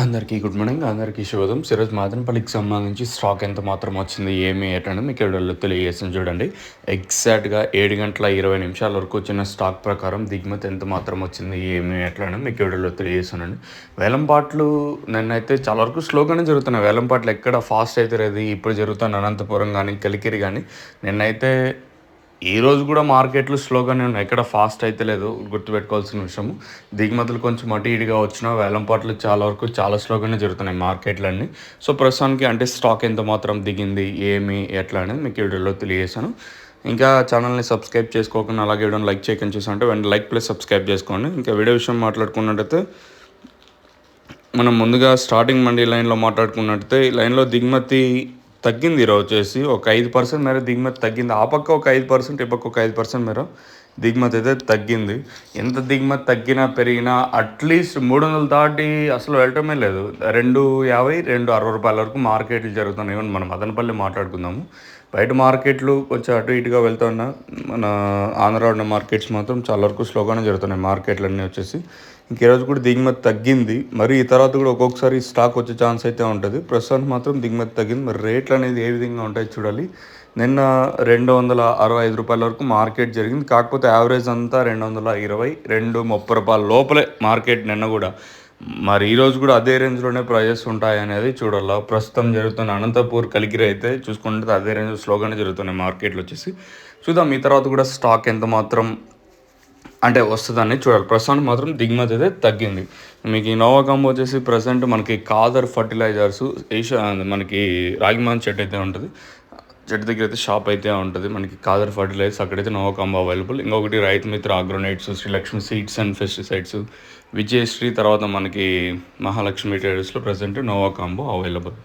అందరికీ good morning. అందరికీ శుభోదయం. ఈరోజు మాదనపల్లికి సంబంధించి స్టాక్ ఎంత మాత్రం వచ్చింది, ఏమి ఏంటంటే మీకు వీడియోలో తెలియజేస్తాను చూడండి. ఎగ్జాక్ట్‌గా 7:20 వరకు వచ్చిన స్టాక్ ప్రకారం దిగుమతి ఎంత మాత్రం వచ్చింది, ఏమి ఎట్లా అని మీకు వీడియోలో తెలియజేస్తానండి. వేలంపాట్లు నిన్నైతే చాలా వరకు స్లోగానే జరుగుతున్నాయి. వేలంపాట్లు ఎక్కడ ఫాస్ట్ అయితే లేదు. ఇప్పుడు జరుగుతున్న అనంతపురం కానీ, కలికిరి కానీ నిన్నైతే ఈరోజు కూడా మార్కెట్లు స్లోగానే ఉన్నాయి. ఎక్కడ ఫాస్ట్ అయితే లేదు. గుర్తుపెట్టుకోవాల్సిన విషయము. దిగుమతులు కొంచెం అటు ఇటుగా వచ్చినా వేలంపాట్లు చాలా వరకు చాలా స్లోగానే జరుగుతున్నాయి మార్కెట్లన్నీ. సో ప్రస్తుతానికి అంటే స్టాక్ ఎంత మాత్రం దిగింది, ఏమి ఎట్లా అనేది మీకు వీడియోలో తెలియజేశాను. ఇంకా ఛానల్ని సబ్స్క్రైబ్ చేసుకోకుండా అలాగే వీడియోని లైక్ చేయకుండా చూసామంటే వెంటనే లైక్ ప్లస్ సబ్స్క్రైబ్ చేసుకోండి. ఇంకా వీడియో విషయం మాట్లాడుకున్నట్టయితే మనం ముందుగా స్టార్టింగ్ మండీ లైన్లో మాట్లాడుకున్నట్టయితే ఈ లైన్లో దిగుమతి తగ్గింది. ఈరోజు వచ్చేసి ఒక 5% మేర దిగుమతి తగ్గింది. ఆ పక్క ఒక 5%, ఈ పక్క ఒక 5% మేర దిగుమతి అయితే తగ్గింది. ఎంత దిగుమతి తగ్గినా పెరిగినా అట్లీస్ట్ 300 దాటి అసలు వెళ్ళటమే లేదు. 250, 260 రూపాయల వరకు మార్కెట్లు జరుగుతున్నాయి. ఈవెన్ మనం మదనపల్లి మాట్లాడుకుందాము. బయట మార్కెట్లు కొంచెం అటు ఇటుగా వెళ్తున్నా, మన ఆంధ్ర ఉన్న మార్కెట్స్ మాత్రం చాలా వరకు స్లోగానే జరుగుతున్నాయి మార్కెట్లు అన్నీ వచ్చేసి. ఇంక ఈరోజు కూడా దిగుమతి తగ్గింది. మరి ఈ తర్వాత కూడా ఒక్కొక్కసారి స్టాక్ వచ్చే ఛాన్స్ అయితే ఉంటుంది. ప్రస్తుతానికి మాత్రం దిగుమతి తగ్గింది. మరి రేట్లు అనేది ఏ విధంగా ఉంటాయి చూడాలి. నిన్న 265 రూపాయల వరకు మార్కెట్ జరిగింది. కాకపోతే యావరేజ్ అంతా 220, 230 రూపాయల లోపలే మార్కెట్ నిన్న కూడా. మరి ఈరోజు కూడా అదే రేంజ్లోనే ప్రైజెస్ ఉంటాయి అనేది చూడాలి. ప్రస్తుతం జరుగుతున్న అనంతపూర్, కలికిరి అయితే చూసుకుంటే అదే రేంజ్ స్లోగానే జరుగుతున్నాయి మార్కెట్లు వచ్చేసి. చూద్దాం ఈ తర్వాత కూడా స్టాక్ ఎంత మాత్రం అంటే వస్తుందని చూడాలి. ప్రస్తుతానికి మాత్రం దిగుమతి అయితే తగ్గింది. మీకు ఈ నోవా కాంబో వచ్చేసి ప్రజెంట్ మనకి కాదర్ ఫర్టిలైజర్స్ మనకి రాగిమాన్ చెట్టు అయితే ఉంటుంది. చెట్టు దగ్గర అయితే షాప్ అయితే ఉంటుంది మనకి కాదర్ ఫర్టిలైజర్స్. అక్కడైతే నోవా కాంబో అవైలబుల్. ఇంకొకటి రైతు మిత్ర అగ్రోనైట్స్, Srilakshmi seeds and pesticides, Vijayasri, తర్వాత మనకి మహాలక్ష్మి ట్రేడర్స్లో ప్రజెంట్ నోవా కాంబో అవైలబుల్.